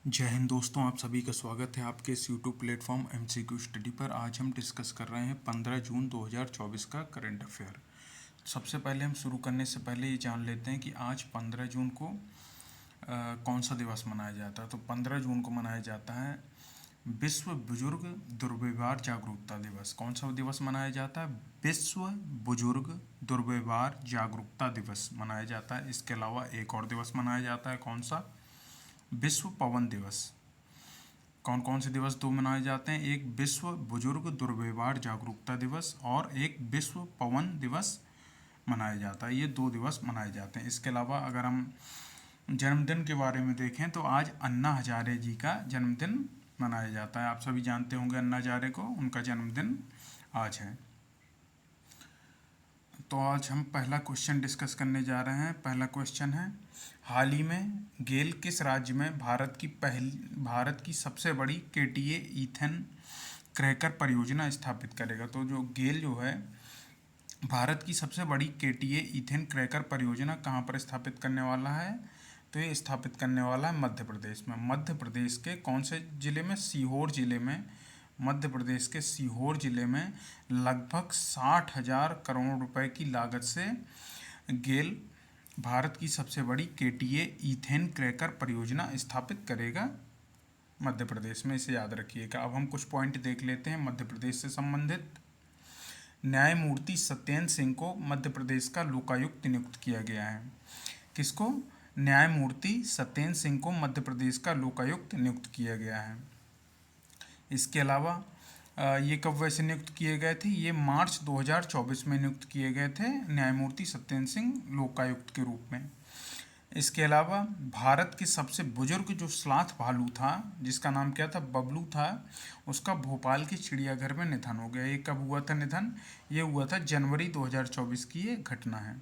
जय हिंद दोस्तों, आप सभी का स्वागत है आपके इस यूट्यूब प्लेटफॉर्म एमसीक्यू स्टडी पर। आज हम डिस्कस कर रहे हैं 15 जून 2024 का करंट अफेयर। सबसे पहले हम शुरू करने से पहले ये जान लेते हैं कि आज 15 जून को कौन सा दिवस मनाया जाता है। तो 15 जून को मनाया जाता है विश्व बुजुर्ग दुर्व्यवहार जागरूकता दिवस। कौन सा दिवस मनाया जाता है? विश्व बुजुर्ग दुर्व्यवहार जागरूकता दिवस मनाया जाता है। इसके अलावा एक और दिवस मनाया जाता है, कौन सा? विश्व पवन दिवस। कौन कौन से दिवस दो मनाए जाते हैं? एक विश्व बुजुर्ग दुर्व्यवहार जागरूकता दिवस और एक विश्व पवन दिवस मनाया जाता है। ये दो दिवस मनाए जाते हैं। इसके अलावा अगर हम जन्मदिन के बारे में देखें तो आज अन्ना हजारे जी का जन्मदिन मनाया जाता है। आप सभी जानते होंगे अन्ना हजारे को, उनका जन्मदिन आज है। तो आज हम पहला क्वेश्चन डिस्कस करने जा रहे हैं। पहला क्वेश्चन है, हाल ही में गेल किस राज्य में भारत की सबसे बड़ी केटीए ईथेन क्रैकर परियोजना स्थापित करेगा? तो जो गेल जो है भारत की सबसे बड़ी केटीए ईथेन क्रैकर परियोजना कहाँ पर स्थापित करने वाला है? तो ये स्थापित करने वाला है मध्य प्रदेश में। मध्य प्रदेश के कौन से ज़िले में? सीहोर ज़िले में। मध्य प्रदेश के सीहोर ज़िले में लगभग 60,000 करोड़ रुपए की लागत से गेल भारत की सबसे बड़ी केटीए ईथेन क्रैकर परियोजना स्थापित करेगा मध्य प्रदेश में। इसे याद रखिएगा। अब हम कुछ पॉइंट देख लेते हैं मध्य प्रदेश से संबंधित। न्यायमूर्ति सत्येंद्र सिंह को मध्य प्रदेश का लोकायुक्त नियुक्त किया गया है। किसको? न्यायमूर्ति सत्येंद्र सिंह को मध्य प्रदेश का लोकायुक्त नियुक्त किया गया है। इसके अलावा ये कब वैसे नियुक्त किए गए थे? ये मार्च 2024 में नियुक्त किए गए थे न्यायमूर्ति सत्येंद्र सिंह लोकायुक्त के रूप में। इसके अलावा भारत के सबसे बुजुर्ग जो स्लाथ भालू था, जिसका नाम क्या था? बबलू था, उसका भोपाल के चिड़ियाघर में निधन हो गया। ये कब हुआ था निधन? ये हुआ था जनवरी 2024 की ये घटना है।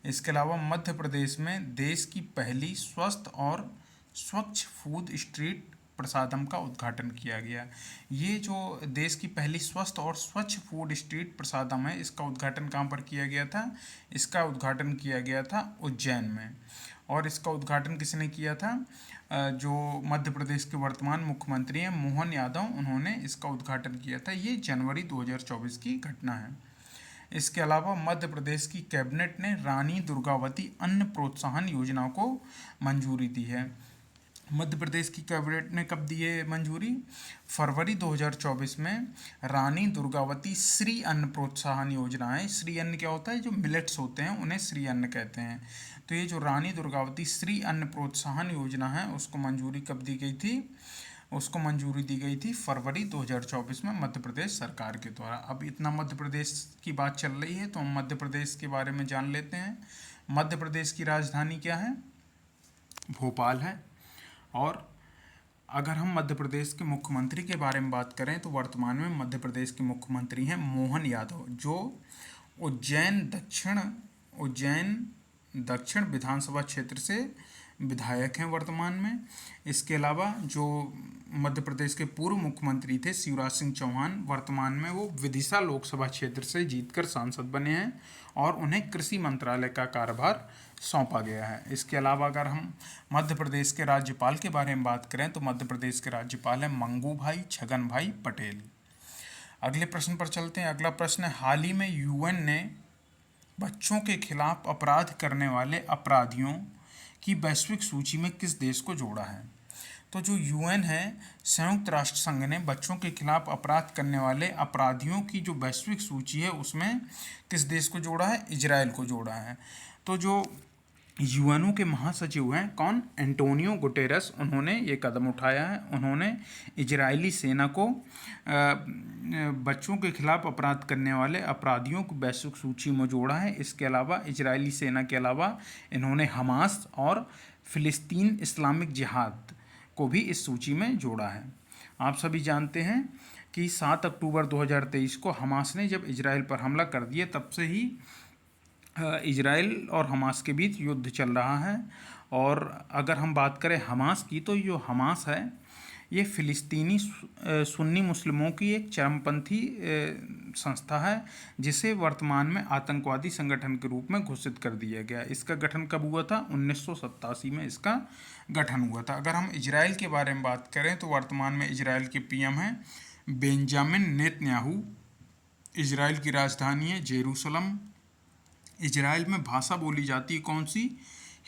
इसके अलावा मध्य प्रदेश में देश की पहली स्वस्थ और स्वच्छ फूड स्ट्रीट प्रसादम का उद्घाटन किया गया। ये जो देश की पहली स्वस्थ और स्वच्छ फूड स्ट्रीट प्रसादम है, इसका उद्घाटन कहाँ पर किया गया था? इसका उद्घाटन किया गया था उज्जैन में। और इसका उद्घाटन किसने किया था? जो मध्य प्रदेश के वर्तमान मुख्यमंत्री हैं मोहन यादव, उन्होंने इसका उद्घाटन किया था। ये जनवरी 2024 की घटना है। इसके अलावा मध्य प्रदेश की कैबिनेट ने रानी दुर्गावती अन्न प्रोत्साहन योजना को मंजूरी दी है। मध्य प्रदेश की कैबिनेट ने कब दी है मंजूरी? फरवरी 2024 में रानी दुर्गावती श्री अन्न प्रोत्साहन योजना है। श्री अन्न क्या होता है? जो मिलेट्स होते हैं उन्हें श्री अन्न कहते हैं। तो ये जो रानी दुर्गावती श्री अन्न प्रोत्साहन योजना है, उसको मंजूरी कब दी गई थी? उसको मंजूरी दी गई थी फरवरी 2024 में मध्य प्रदेश सरकार के द्वारा। अब इतना मध्य प्रदेश की बात चल रही है तो हम मध्य प्रदेश के बारे में जान लेते हैं। मध्य प्रदेश की राजधानी क्या है? भोपाल है। और अगर हम मध्य प्रदेश के मुख्यमंत्री के बारे में बात करें तो वर्तमान में मध्य प्रदेश के मुख्यमंत्री हैं मोहन यादव, जो उज्जैन दक्षिण विधानसभा क्षेत्र से विधायक हैं वर्तमान में। इसके अलावा जो मध्य प्रदेश के पूर्व मुख्यमंत्री थे शिवराज सिंह चौहान, वर्तमान में वो विदिशा लोकसभा क्षेत्र से जीतकर सांसद बने हैं और उन्हें कृषि मंत्रालय का कार्यभार सौंपा गया है। इसके अलावा अगर हम मध्य प्रदेश के राज्यपाल के बारे में बात करें तो मध्य प्रदेश के राज्यपाल हैं मंगू भाई छगन भाई पटेल। अगले प्रश्न पर चलते हैं। अगला प्रश्न है, हाल ही में यूएन ने बच्चों के खिलाफ अपराध करने वाले अपराधियों की वैश्विक सूची में किस देश को जोड़ा है? तो जो यूएन है, संयुक्त राष्ट्र संघ ने बच्चों के खिलाफ अपराध करने वाले अपराधियों की जो वैश्विक सूची है उसमें किस देश को जोड़ा है? इजराइल को जोड़ा है। तो जो यूएनओ के महासचिव हैं कौन? एंटोनियो गुटेरस, उन्होंने ये कदम उठाया है। उन्होंने इजरायली सेना को बच्चों के खिलाफ अपराध करने वाले अपराधियों को वैश्विक सूची में जोड़ा है। इसके अलावा इजरायली सेना के अलावा इन्होंने हमास और फिलिस्तीन इस्लामिक जिहाद को भी इस सूची में जोड़ा है। आप सभी जानते हैं कि 7 अक्टूबर 2023 को हमास ने जब इजराइल पर हमला कर दिया, तब से ही इजराइल और हमास के बीच युद्ध चल रहा है। और अगर हम बात करें हमास की, तो जो हमास है ये फ़िलिस्तीनी सुन्नी मुस्लिमों की एक चरमपंथी संस्था है जिसे वर्तमान में आतंकवादी संगठन के रूप में घोषित कर दिया गया। इसका गठन कब हुआ था? 1987 में इसका गठन हुआ था। अगर हम इजराइल के बारे में बात करें तो वर्तमान में इजराइल के पीएम हैं बेंजामिन नेतन्याहू। इजराइल की राजधानी है जेरूसलम। इजराइल में भाषा बोली जाती है कौन सी?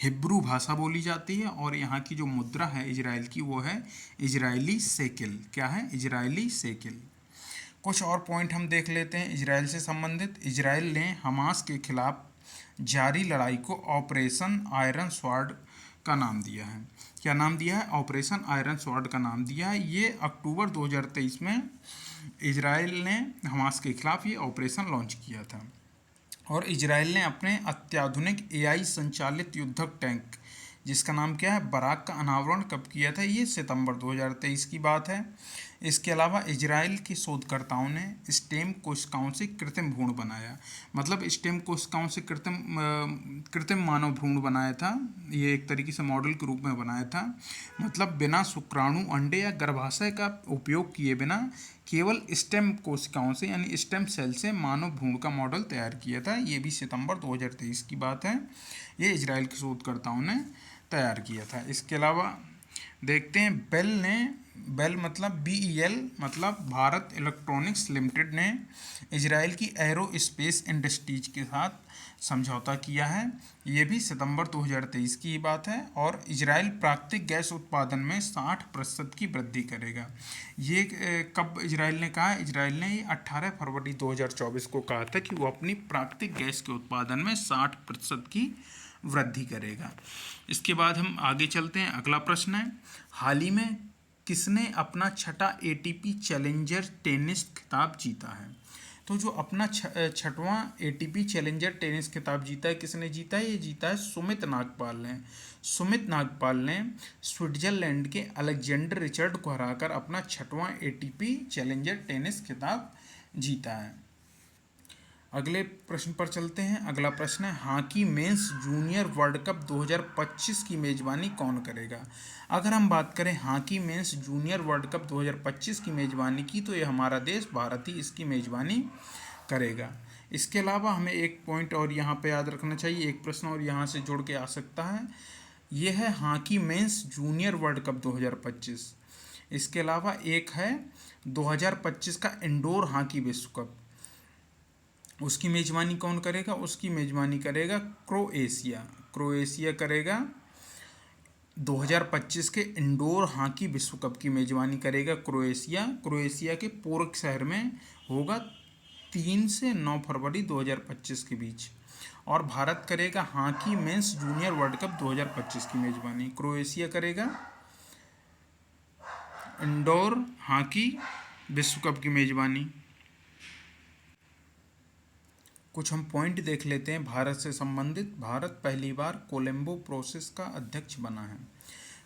हिब्रू भाषा बोली जाती है। और यहाँ की जो मुद्रा है इजराइल की वो है इजरायली शेकेल। क्या है? Israeli shekel. कुछ और पॉइंट हम देख लेते हैं इजराइल से संबंधित। इजराइल ने हमास के खिलाफ जारी लड़ाई को ऑपरेशन आयरन स्वॉर्ड का नाम दिया है। क्या नाम दिया है? ऑपरेशन आयरन स्वॉर्ड का नाम दिया है। ये अक्टूबर 2023 में इजराइल ने हमास के खिलाफ ये ऑपरेशन लॉन्च किया था। और इजराइल ने अपने अत्याधुनिक एआई संचालित युद्धक टैंक जिसका नाम क्या है? बराक का अनावरण कब किया था? ये सितंबर 2023 की बात है। इसके अलावा इजराइल के शोधकर्ताओं ने स्टेम कोशिकाओं से कृत्रिम भ्रूण बनाया। मतलब स्टेम कोशिकाओं से कृत्रिम मानव भ्रूण बनाया था। ये एक तरीके से मॉडल के रूप में बनाया था। मतलब बिना शुक्राणु, अंडे या गर्भाशय का उपयोग किए बिना केवल स्टेम कोशिकाओं से यानी स्टेम सेल से मानव भ्रूण का मॉडल तैयार किया था। ये भी सितंबर 2023 की बात है। ये इजराइल के शोधकर्ताओं ने तैयार किया था। इसके अलावा देखते हैं बेल मतलब BEL मतलब भारत इलेक्ट्रॉनिक्स लिमिटेड ने इजराइल की एरो स्पेस इंडस्ट्रीज के साथ समझौता किया है। ये भी सितंबर 2023 की बात है। और इजराइल प्राकृतिक गैस उत्पादन में 60% की वृद्धि करेगा। ये कब इजराइल ने कहा? इजराइल ने 18 फरवरी 2024 को कहा था कि वो अपनी प्राकृतिक गैस के उत्पादन में 60% की वृद्धि करेगा। इसके बाद हम आगे चलते हैं। अगला प्रश्न है, हाल ही में किसने अपना छठा ATP चैलेंजर टेनिस खिताब जीता है? तो जो अपना छठवां ATP चैलेंजर टेनिस खिताब जीता है, किसने जीता है? ये जीता है सुमित नागपाल ने। सुमित नागपाल ने स्विट्जरलैंड के अलेक्जेंडर रिचर्ड को हराकर अपना छठवां ATP चैलेंजर टेनिस खिताब जीता है। अगले प्रश्न पर चलते हैं। अगला प्रश्न है, hockey mains junior world cup 2025 की मेज़बानी कौन करेगा? अगर हम बात करें hockey mains junior world cup 2025 की मेज़बानी की तो ये हमारा देश भारत ही इसकी मेज़बानी करेगा। इसके अलावा हमें एक पॉइंट और यहाँ पे याद रखना चाहिए, एक प्रश्न और यहाँ से जुड़ के आ सकता है। ये है hockey mains junior world cup 2025। इसके अलावा एक है 2025 का इंडोर हॉकी विश्व कप, उसकी मेज़बानी कौन करेगा? उसकी मेज़बानी करेगा क्रोएशिया। क्रोएशिया करेगा 2025 के इंडोर हॉकी विश्व कप की मेज़बानी करेगा क्रोएशिया। क्रोएशिया के पोर्क शहर में होगा 3 से 9 फरवरी 2025 के बीच। और भारत करेगा hockey mains junior world cup 2025 की मेज़बानी। क्रोएशिया करेगा इंडोर हॉकी विश्व कप की मेज़बानी। कुछ हम पॉइंट देख लेते हैं भारत से संबंधित। भारत पहली बार कोलंबो प्रोसेस का अध्यक्ष बना है।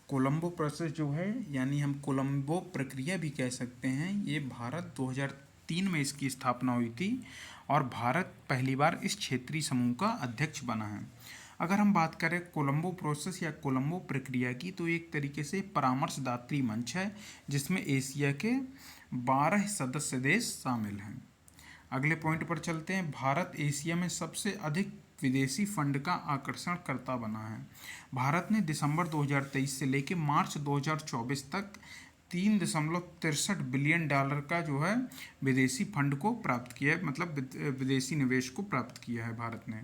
कोलंबो प्रोसेस जो है यानी हम कोलंबो प्रक्रिया भी कह सकते हैं, ये भारत 2003 में इसकी स्थापना हुई थी और भारत पहली बार इस क्षेत्रीय समूह का अध्यक्ष बना है। अगर हम बात करें कोलंबो प्रोसेस या कोलंबो प्रक्रिया की तो एक तरीके से परामर्शदात्री मंच है जिसमें एशिया के 12 सदस्य देश शामिल हैं। अगले पॉइंट पर चलते हैं। भारत एशिया में सबसे अधिक विदेशी फंड का आकर्षणकर्ता बना है। भारत ने दिसंबर 2023 से लेकर मार्च 2024 तक $3.63 बिलियन का जो है विदेशी फंड को प्राप्त किया है, मतलब विदेशी निवेश को प्राप्त किया है भारत ने।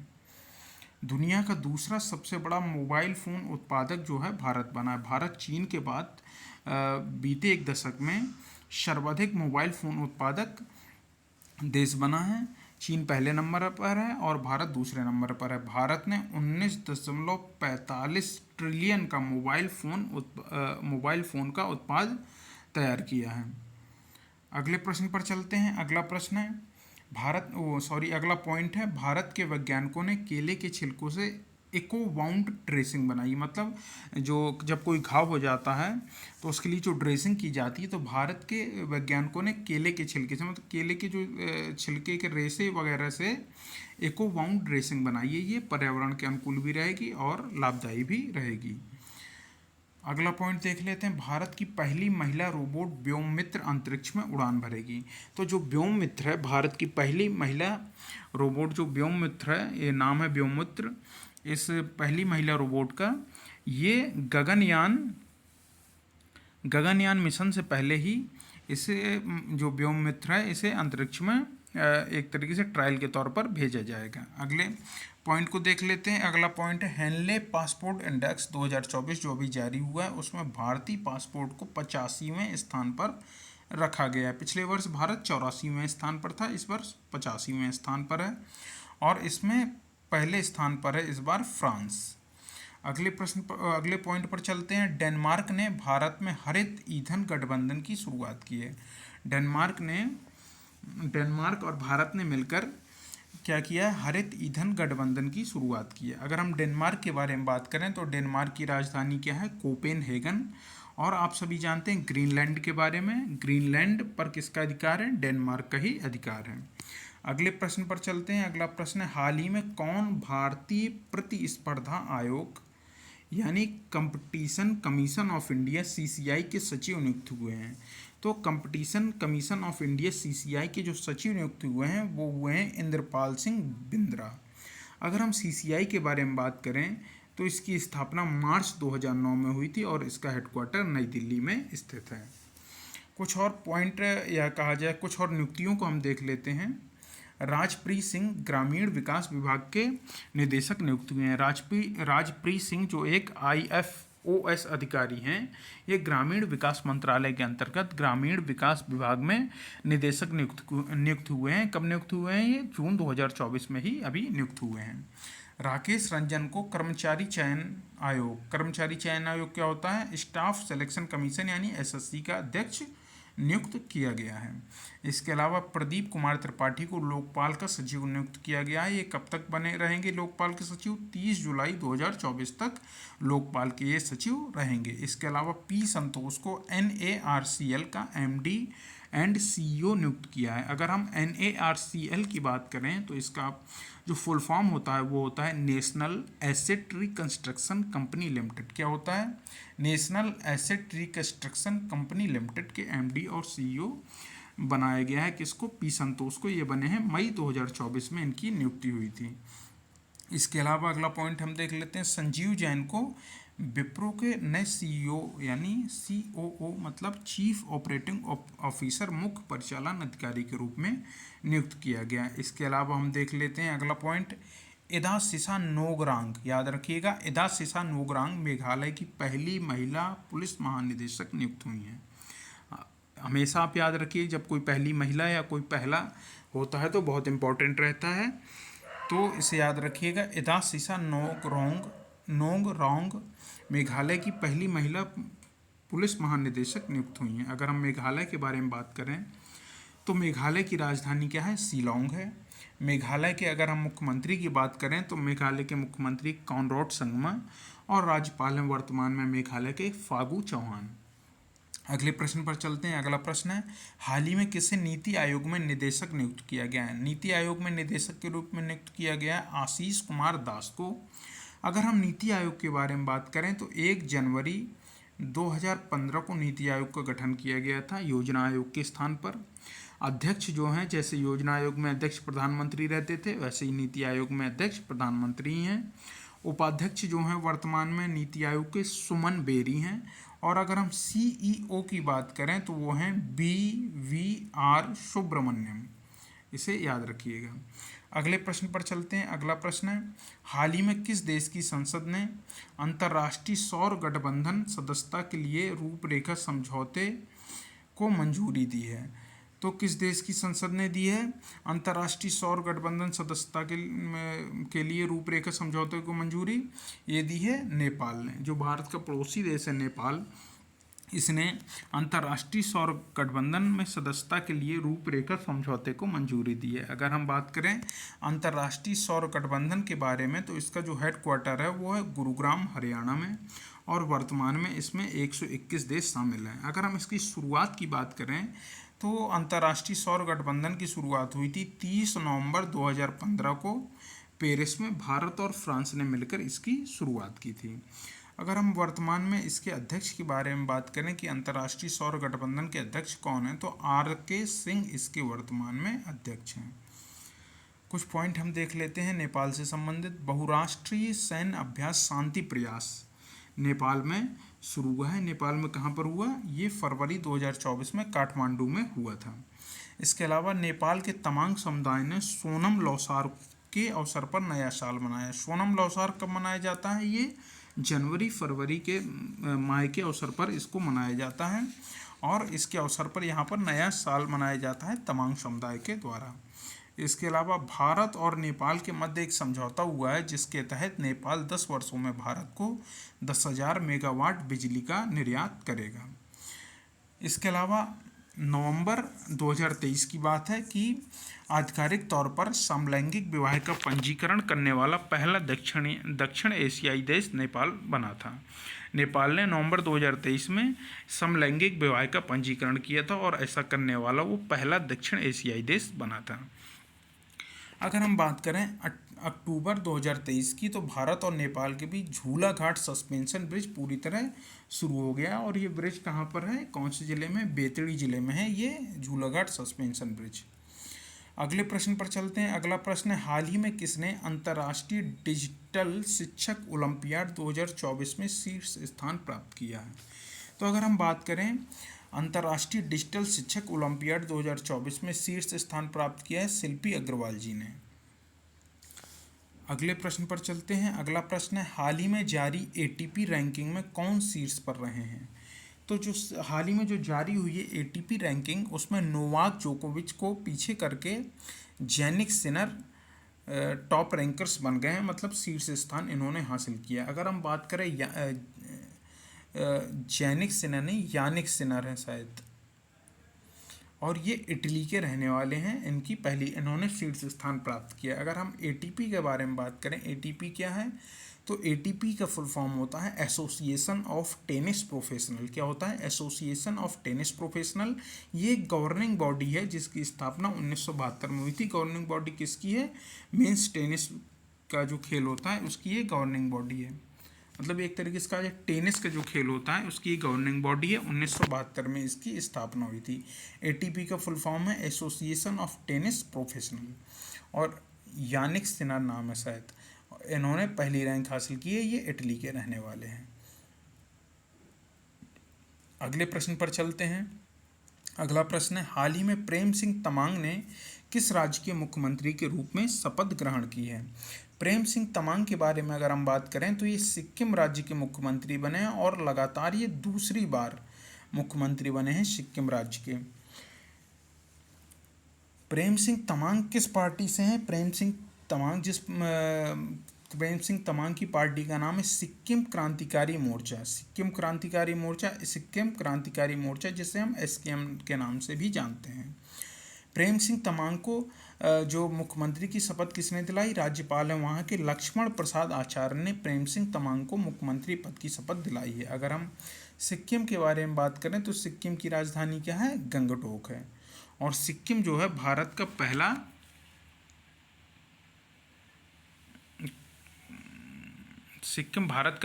दुनिया का दूसरा सबसे बड़ा मोबाइल फ़ोन उत्पादक जो है भारत बना है। भारत चीन के बाद बीते एक दशक में सर्वाधिक मोबाइल फ़ोन उत्पादक देश बना है। चीन पहले नंबर पर है और भारत दूसरे नंबर पर है। भारत ने 19.45 ट्रिलियन का मोबाइल फ़ोन का उत्पाद तैयार किया है। अगले प्रश्न पर चलते हैं। अगला प्रश्न है अगला पॉइंट है, भारत के वैज्ञानिकों ने केले के छिलकों से इको वाउंड ड्रेसिंग बनाई। मतलब जो जब कोई घाव हो जाता है तो उसके लिए जो ड्रेसिंग की जाती है, तो भारत के वैज्ञानिकों ने केले के छिलके से, मतलब केले के जो छिलके के रेशे वगैरह से इको वाउंड ड्रेसिंग बनाई है। ये पर्यावरण के अनुकूल भी रहेगी और लाभदायी भी रहेगी। अगला पॉइंट देख लेते हैं, भारत की पहली महिला रोबोट व्योममित्र अंतरिक्ष में उड़ान भरेगी। तो जो व्योममित्र है, भारत की पहली महिला रोबोट जो व्योममित्र है, ये नाम है व्योममित्र, इस पहली महिला रोबोट का, ये गगनयान मिशन से पहले ही इसे जो व्योममित्र है इसे अंतरिक्ष में एक तरीके से ट्रायल के तौर पर भेजा जाएगा। अगले पॉइंट को देख लेते हैं। अगला पॉइंट है हेनले पासपोर्ट इंडेक्स 2024 जो अभी जारी हुआ है, उसमें भारतीय पासपोर्ट को 85वें स्थान पर रखा गया है। पिछले वर्ष भारत 84वें स्थान पर था, इस वर्ष 85वें स्थान पर है, और इसमें पहले स्थान पर है इस बार फ्रांस। अगले पॉइंट पर चलते हैं। डेनमार्क ने भारत में हरित ईंधन गठबंधन की शुरुआत की है। डेनमार्क और भारत ने मिलकर क्या किया है, हरित ईंधन गठबंधन की शुरुआत की है। अगर हम डेनमार्क के बारे में बात करें तो डेनमार्क की राजधानी क्या है, कोपेनहेगन। और आप सभी जानते हैं ग्रीनलैंड के बारे में, ग्रीनलैंड पर किसका अधिकार है, डेनमार्क का ही अधिकार है। अगले प्रश्न पर चलते हैं। अगला प्रश्न है, हाल ही में कौन भारतीय प्रतिस्पर्धा आयोग यानी competition commission of India CCI के सचिव नियुक्त हुए हैं। तो competition commission of India CCI के जो सचिव नियुक्त हुए हैं वो हुए हैं इंद्रपाल सिंह बिंद्रा। अगर हम सीसीआई के बारे में बात करें तो इसकी स्थापना मार्च 2009 में हुई थी और इसका हेडक्वार्टर नई दिल्ली में स्थित है। कुछ और पॉइंट या कहा जाए कुछ और नियुक्तियों को हम देख लेते हैं। राजप्रीत सिंह ग्रामीण विकास विभाग के निदेशक नियुक्त हुए हैं। राजप्रीत सिंह जो एक IFOS अधिकारी हैं, ये ग्रामीण विकास मंत्रालय के अंतर्गत ग्रामीण विकास विभाग में निदेशक नियुक्त हुए हैं। कब नियुक्त हुए हैं, ये जून 2024 में ही अभी नियुक्त हुए हैं। राकेश रंजन को कर्मचारी चयन आयोग क्या होता है, स्टाफ सिलेक्शन कमीशन यानी SSC का अध्यक्ष नियुक्त किया गया है। इसके अलावा प्रदीप कुमार त्रिपाठी को लोकपाल का सचिव नियुक्त किया गया है। ये कब तक बने रहेंगे लोकपाल के सचिव, 30 जुलाई 2024 तक लोकपाल के ये सचिव रहेंगे। इसके अलावा P संतोष को NARCL का MD एंड CEO नियुक्त किया है। अगर हम NARCL की बात करें तो इसका जो फुल फॉर्म होता है वो होता है national asset reconstruction company limited. क्या होता है, national asset reconstruction company limited के MD और CEO बनाया गया है। किसको, P संतोष को। ये बने हैं मई 2024 में इनकी नियुक्ति हुई थी। इसके अलावा अगला पॉइंट हम देख लेते हैं, संजीव जैन को विप्रो के नए CEO यानी COO मतलब चीफ ऑपरेटिंग ऑफिसर मुख्य परिचालन अधिकारी के रूप में नियुक्त किया गया। इसके अलावा हम देख लेते हैं अगला पॉइंट, इदासिसा नोगरांग, याद रखिएगा इदासिसा नोगरांग मेघालय की पहली महिला पुलिस महानिदेशक नियुक्त हुई हैं। हमेशा आप याद रखिए जब कोई पहली महिला या कोई पहला होता है तो बहुत इंपॉर्टेंट रहता है, तो इसे याद रखिएगा। इदासिसा नोगरांग मेघालय की पहली महिला पुलिस महानिदेशक नियुक्त हुई हैं। अगर हम मेघालय के बारे में बात करें तो मेघालय की राजधानी क्या है, शिलांग है। मेघालय के अगर हम मुख्यमंत्री की बात करें तो मेघालय के मुख्यमंत्री कॉनरैड संगमा और राज्यपाल हैं वर्तमान में मेघालय के फागू चौहान। अगले प्रश्न पर चलते हैं। अगला प्रश्न है, हाल ही में किसे नीति आयोग में निदेशक नियुक्त किया गया है। नीति आयोग में निदेशक के रूप में नियुक्त किया गया है आशीष कुमार दास को। अगर हम नीति आयोग के बारे में बात करें तो 1 जनवरी 2015 को नीति आयोग का गठन किया गया था योजना आयोग के स्थान पर। अध्यक्ष जो हैं, जैसे योजना आयोग में अध्यक्ष प्रधानमंत्री रहते थे वैसे ही नीति आयोग में अध्यक्ष प्रधानमंत्री हैं। उपाध्यक्ष जो हैं वर्तमान में नीति आयोग के सुमन बेरी हैं। और अगर हम CEO की बात करें तो वो हैं BVR सुब्रमण्यम, इसे याद रखिएगा। अगले प्रश्न पर चलते हैं। अगला प्रश्न है, हाल ही में किस देश की संसद ने अंतर्राष्ट्रीय सौर गठबंधन सदस्यता के लिए रूपरेखा समझौते को मंजूरी दी है। तो किस देश की संसद ने दी है अंतर्राष्ट्रीय सौर गठबंधन सदस्यता के लिए रूपरेखा समझौते को मंजूरी, ये दी है नेपाल ने। जो भारत का पड़ोसी देश है नेपाल, इसने अंतर्राष्ट्रीय सौर गठबंधन में सदस्यता के लिए रूपरेखा समझौते को मंजूरी दी है। अगर हम बात करें अंतर्राष्ट्रीय सौर गठबंधन के बारे में तो इसका जो हेडक्वार्टर है वो है गुरुग्राम हरियाणा में, और वर्तमान में इसमें 121 देश शामिल हैं। अगर हम इसकी शुरुआत की बात करें तो अंतर्राष्ट्रीय सौर गठबंधन की शुरुआत हुई थी 30 नवंबर 2015 को पेरिस में। भारत और फ्रांस ने मिलकर इसकी शुरुआत की थी। अगर हम वर्तमान में इसके अध्यक्ष के बारे में बात करें कि अंतर्राष्ट्रीय सौर गठबंधन के अध्यक्ष कौन है, तो RK सिंह इसके वर्तमान में अध्यक्ष हैं। कुछ पॉइंट हम देख लेते हैं नेपाल से संबंधित। बहुराष्ट्रीय सैन्य अभ्यास शांति प्रयास नेपाल में शुरू हुआ है। नेपाल में कहाँ पर हुआ? ये फरवरी 2024 में काठमांडू में हुआ था। इसके अलावा नेपाल के तमांग समुदाय ने सोनम लौसार के अवसर पर नया साल मनाया। सोनम लौसार कब मनाया जाता है? ये जनवरी फरवरी के माह के अवसर पर इसको मनाया जाता है और इसके अवसर पर यहाँ पर नया साल मनाया जाता है तमांग समुदाय के द्वारा। इसके अलावा भारत और नेपाल के मध्य एक समझौता हुआ है जिसके तहत नेपाल 10 वर्षों में भारत को 10,000 मेगावाट बिजली का निर्यात करेगा। इसके अलावा नवंबर 2023 की बात है कि आधिकारिक तौर पर समलैंगिक विवाह का पंजीकरण करने वाला पहला दक्षिण एशियाई देश नेपाल बना था। नेपाल ने नवंबर 2023 में समलैंगिक विवाह का पंजीकरण किया था और ऐसा करने वाला वो पहला दक्षिण एशियाई देश बना था। अगर हम बात करें अक्टूबर 2023 की, तो भारत और नेपाल के बीच झूला घाट सस्पेंशन ब्रिज पूरी तरह शुरू हो गया और ये ब्रिज कहाँ पर है? कौन से ज़िले में? बेतड़ी ज़िले में है ये झूला घाट सस्पेंशन ब्रिज। अगले प्रश्न पर चलते हैं। अगला प्रश्न है, हाल ही में किसने अंतर्राष्ट्रीय डिजिटल शिक्षक ओलंपियाड 2024 में शीर्ष स्थान प्राप्त किया है? तो अगर हम बात करें अंतर्राष्ट्रीय डिजिटल शिक्षक ओलंपियाड 2024 में शीर्ष स्थान प्राप्त किया है शिल्पी अग्रवाल जी ने। अगले प्रश्न पर चलते हैं। अगला प्रश्न है, हाल ही में जारी ATP रैंकिंग में कौन शीर्ष पर रहे हैं? तो जो हाल ही में जो जारी हुई है ATP रैंकिंग, उसमें नोवाक जोकोविच को पीछे करके जैनिक सिनर टॉप रैंकर्स बन गए हैं, मतलब शीर्ष स्थान इन्होंने हासिल किया। अगर हम बात करें जैनिक सिनर नहीं, यानिक सिनर है शायद, और ये इटली के रहने वाले हैं। इन्होंने शीर्ष स्थान प्राप्त किया। अगर हम ATP के बारे में बात करें, ATP क्या है? तो ATP का फुल फॉर्म होता है एसोसिएशन ऑफ टेनिस प्रोफेशनल। क्या होता है? Association of tennis professional. ये गवर्निंग बॉडी है जिसकी स्थापना 1972 में हुई थी। गवर्निंग बॉडी किसकी है? मेंस टेनिस का जो खेल होता है उसकी ये गवर्निंग बॉडी है। मतलब एक तरीके से जो टेनिस का जो खेल होता है उसकी गवर्निंग बॉडी है। 1972 में इसकी स्थापना हुई थी। ATP का फुल फॉर्म है एसोसिएशन ऑफ टेनिस प्रोफेशनल, और यानिक सिनर नाम है शायद, इन्होंने पहली रैंक हासिल की है। ये इटली के रहने वाले हैं। अगले प्रश्न पर चलते हैं। अगला प्रश्न है, हाल ही में प्रेम सिंह तमांग ने किस राज्य के मुख्यमंत्री के रूप में शपथ ग्रहण की है? प्रेम सिंह तमांग के बारे में अगर हम बात करें तो ये सिक्किम राज्य के मुख्यमंत्री बने हैं और लगातार ये दूसरी बार मुख्यमंत्री बने हैं सिक्किम राज्य के। प्रेम सिंह तमांग किस पार्टी से हैं? प्रेम सिंह तमांग की पार्टी का नाम है सिक्किम क्रांतिकारी मोर्चा। सिक्किम क्रांतिकारी मोर्चा जिसे हम SKM के नाम से भी जानते हैं। प्रेम सिंह तमांग को जो मुख्यमंत्री की शपथ किसने दिलाई? राज्यपाल है वहाँ के लक्ष्मण प्रसाद आचार्य ने प्रेम सिंह तमांग को मुख्यमंत्री पद की शपथ दिलाई है। अगर हम सिक्किम के बारे में बात करें तो सिक्किम की राजधानी क्या है? गंगटोक है। और सिक्किम जो है भारत का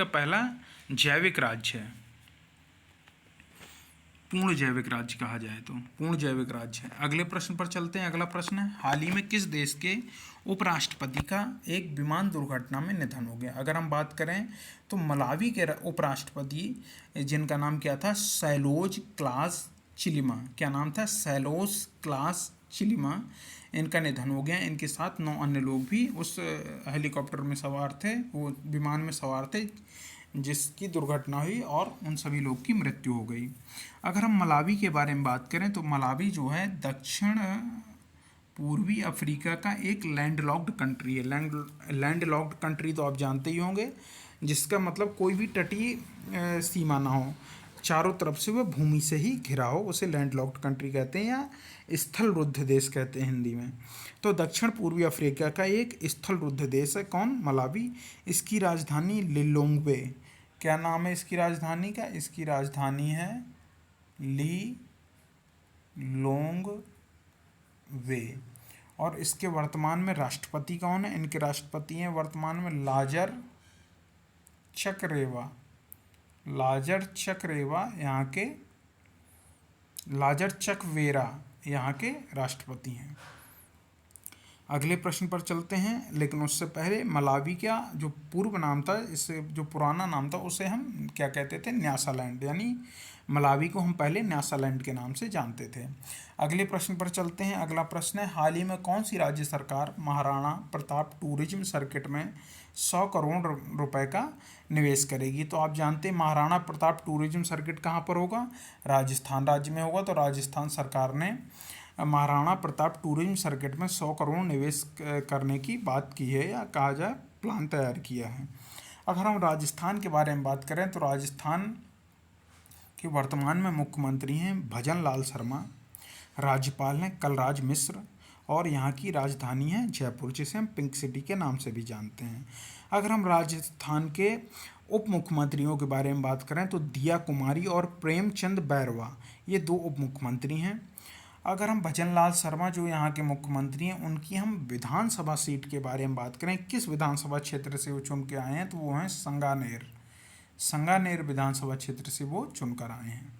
पहला जैविक राज्य है। पूर्ण जैविक राज्य कहा जाए तो पूर्ण जैविक राज्य है। अगले प्रश्न पर चलते हैं। अगला प्रश्न है, हाल ही में किस देश के उपराष्ट्रपति का एक विमान दुर्घटना में निधन हो गया? अगर हम बात करें तो मलावी के उपराष्ट्रपति जिनका नाम क्या था? Cellos class चिलिमा। क्या नाम था? Cellos class चिलिमा। इनका निधन हो गया। इनके साथ 9 अन्य लोग भी उस हेलीकॉप्टर में सवार थे, वो विमान में सवार थे जिसकी दुर्घटना हुई और उन सभी लोग की मृत्यु हो गई। अगर हम मलावी के बारे में बात करें तो मलावी जो है दक्षिण पूर्वी अफ्रीका का एक लैंडलॉक्ड कंट्री है। लैंडलॉक्ड कंट्री तो आप जानते ही होंगे, जिसका मतलब कोई भी तटीय सीमा ना हो, चारों तरफ से वह भूमि से ही घिरा हो, उसे लैंडलॉक्ड कंट्री कहते हैं या स्थलरुद्ध देश कहते हैं हिंदी में। तो दक्षिण पूर्वी अफ्रीका का एक स्थलरुद्ध देश है कौन? मलावी। इसकी राजधानी लिलोंगवे। क्या नाम है इसकी राजधानी का? इसकी राजधानी है लिलोंगवे। और इसके वर्तमान में राष्ट्रपति कौन है? इनके राष्ट्रपति हैं वर्तमान में लाजर चकरेवा। लाजरचकवेरा यहाँ के राष्ट्रपति हैं। अगले प्रश्न पर चलते हैं, लेकिन उससे पहले मलावी का जो पूर्व नाम था, इससे जो पुराना नाम था उसे हम क्या कहते थे, न्यासालैंड, यानी मलावी को हम पहले न्यासालैंड के नाम से जानते थे। अगले प्रश्न पर चलते हैं। अगला प्रश्न है, हाल ही में कौन सी राज्य सरकार महाराणा प्रताप टूरिज्म सर्किट में 100 करोड़ रुपए का निवेश करेगी? तो आप जानते हैं महाराणा प्रताप टूरिज्म सर्किट कहाँ पर होगा, राजस्थान राज्य में होगा। तो राजस्थान सरकार ने महाराणा प्रताप टूरिज्म सर्किट में 100 करोड़ निवेश करने की बात की है, या कहा जाए प्लान तैयार किया है। अगर हम राजस्थान के बारे में बात करें तो राजस्थान के वर्तमान में मुख्यमंत्री हैं भजन लाल शर्मा, राज्यपाल हैं कलराज मिश्र, और यहाँ की राजधानी है जयपुर, जिसे हम पिंक सिटी के नाम से भी जानते हैं। अगर हम राजस्थान के उप मुख्यमंत्रियों के बारे में बात करें तो दिया कुमारी और प्रेमचंद बैरवा, ये 2 उप मुख्यमंत्री हैं। अगर हम भजन लाल शर्मा जो यहाँ के मुख्यमंत्री हैं, उनकी हम विधानसभा सीट के बारे में बात करें, किस विधानसभा क्षेत्र से वो चुन के आए हैं, तो वो हैं संगानेर विधानसभा क्षेत्र से वो चुनकर आए हैं।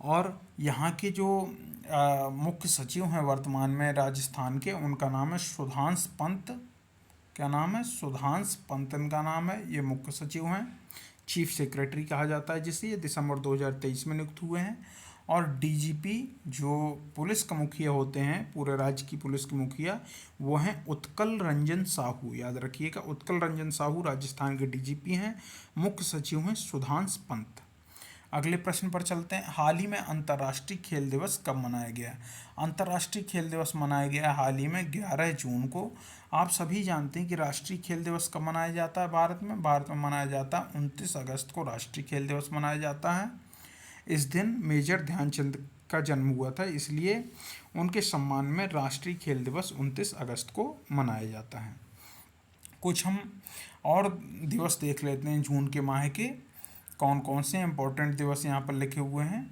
और यहाँ के जो मुख्य सचिव हैं वर्तमान में राजस्थान के, उनका नाम है सुधांश पंत। क्या नाम है? सुधांश पंत इनका नाम है। ये मुख्य सचिव हैं, चीफ सेक्रेटरी कहा जाता है जिसे। ये दिसंबर 2023 में नियुक्त हुए हैं। और डीजीपी जो पुलिस का मुखिया होते हैं, पूरे राज्य की पुलिस के मुखिया, वो हैं उत्कल रंजन साहू। याद रखिएगा, उत्कल रंजन साहू राजस्थान के डीजीपी हैं। मुख्य सचिव हैं सुधांश पंत। अगले प्रश्न पर चलते हैं। हाल ही में अंतर्राष्ट्रीय खेल दिवस कब मनाया गया? अंतर्राष्ट्रीय खेल दिवस मनाया गया हाल ही में 11 जून को। आप सभी जानते हैं कि राष्ट्रीय खेल दिवस कब मनाया जाता है भारत में? भारत में मनाया जाता है 29 अगस्त को राष्ट्रीय खेल दिवस मनाया जाता है। इस दिन मेजर ध्यानचंद का जन्म हुआ था, इसलिए उनके सम्मान में राष्ट्रीय खेल दिवस 29 अगस्त को मनाया जाता है। कुछ हम और दिवस देख लेते हैं जून के माह के, कौन कौन से इम्पोर्टेंट दिवस यहाँ पर लिखे हुए हैं।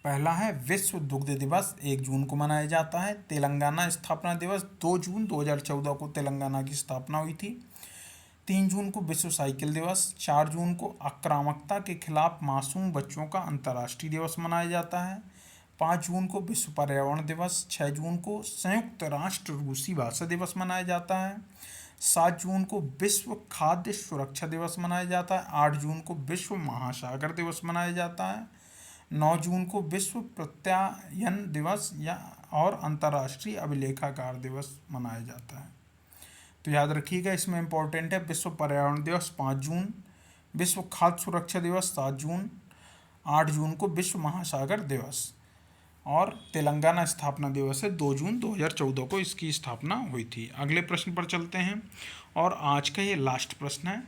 पहला है विश्व दुग्ध दिवस, 1 जून को मनाया जाता है। तेलंगाना स्थापना दिवस, 2 जून 2014 को तेलंगाना की स्थापना हुई थी। 3 जून को विश्व साइकिल दिवस। 4 जून को आक्रामकता के खिलाफ मासूम बच्चों का अंतर्राष्ट्रीय दिवस मनाया जाता है। 5 जून को विश्व पर्यावरण दिवस। 6 जून को संयुक्त राष्ट्र रूसी भाषा दिवस मनाया जाता है। 7 जून को विश्व खाद्य सुरक्षा दिवस मनाया जाता है। 8 जून को विश्व महासागर दिवस मनाया जाता है। 9 जून को विश्व प्रत्यायन दिवस और अंतर्राष्ट्रीय अभिलेखागार दिवस मनाया जाता है। तो याद रखिएगा, इसमें इम्पोर्टेंट है विश्व पर्यावरण दिवस 5 जून, विश्व खाद्य सुरक्षा दिवस 7 जून, 8 जून को विश्व महासागर दिवस, और तेलंगाना स्थापना दिवस है 2 जून 2014 को इसकी स्थापना हुई थी। अगले प्रश्न पर चलते हैं, और आज का ये लास्ट प्रश्न है।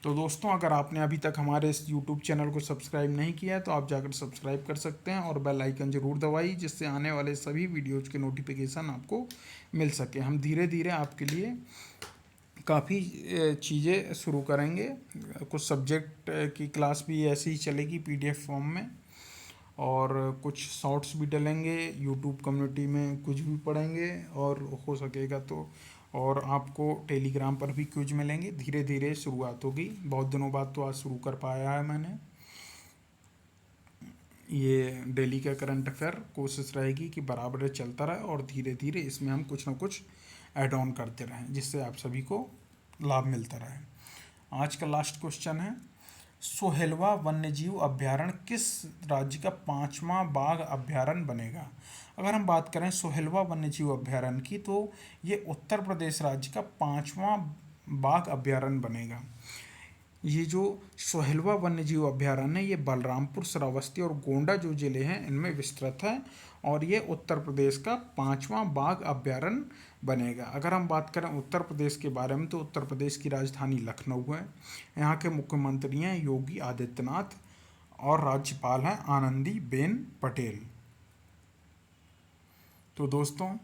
तो दोस्तों, अगर आपने अभी तक हमारे इस यूट्यूब चैनल को सब्सक्राइब नहीं किया है तो आप जाकर सब्सक्राइब कर सकते हैं, और बेल आइकन ज़रूर दबाइए, जिससे आने वाले सभी वीडियोज़ के नोटिफिकेशन आपको मिल सके। हम धीरे धीरे आपके लिए काफ़ी चीज़ें शुरू करेंगे। कुछ सब्जेक्ट की क्लास भी ऐसी ही चलेगी PDF फॉर्म में, और कुछ शॉर्ट्स भी डलेंगे यूट्यूब कम्युनिटी में, कुछ भी पढ़ेंगे, और हो सकेगा तो और आपको टेलीग्राम पर भी क्विज मिलेंगे। धीरे धीरे शुरुआत होगी, बहुत दिनों बाद तो आज शुरू कर पाया है मैंने। ये डेली का करंट अफेयर कोशिश रहेगी कि बराबर चलता रहे, और धीरे धीरे इसमें हम कुछ ना कुछ ऐड ऑन करते रहें, जिससे आप सभी को लाभ मिलता रहे। आज का लास्ट क्वेश्चन है, सोहेलवा वन्यजीव अभ्यारण्य किस राज्य का 5वां बाघ अभ्यारण्य बनेगा? अगर हम बात करें सोहेलवा वन्यजीव अभ्यारण्य की, तो ये उत्तर प्रदेश राज्य का 5वां बाघ अभ्यारण्य बनेगा। ये जो सोहेलवा वन्यजीव अभ्यारण्य है, ये बलरामपुर, श्रावस्ती और गोंडा जो जिले हैं इनमें विस्तृत है, और ये उत्तर प्रदेश का 5वां बाघ अभ्यारण्य बनेगा। अगर हम बात करें उत्तर प्रदेश के बारे में, तो उत्तर प्रदेश की राजधानी लखनऊ है। यहाँ के मुख्यमंत्री हैं योगी आदित्यनाथ, और राज्यपाल हैं आनंदीबेन पटेल। तो दोस्तों,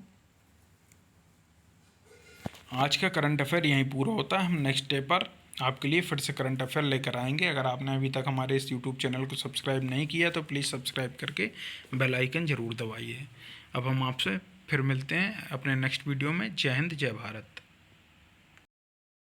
आज का करंट अफेयर यहीं पूरा होता है। हम नेक्स्ट डे पर आपके लिए फिर से करंट अफेयर लेकर आएंगे। अगर आपने अभी तक हमारे इस यूट्यूब चैनल को सब्सक्राइब नहीं किया तो प्लीज़ सब्सक्राइब करके बेल आइकन ज़रूर दबाइए। अब हम आपसे फिर मिलते हैं अपने नेक्स्ट वीडियो में। जय हिंद, जय भारत।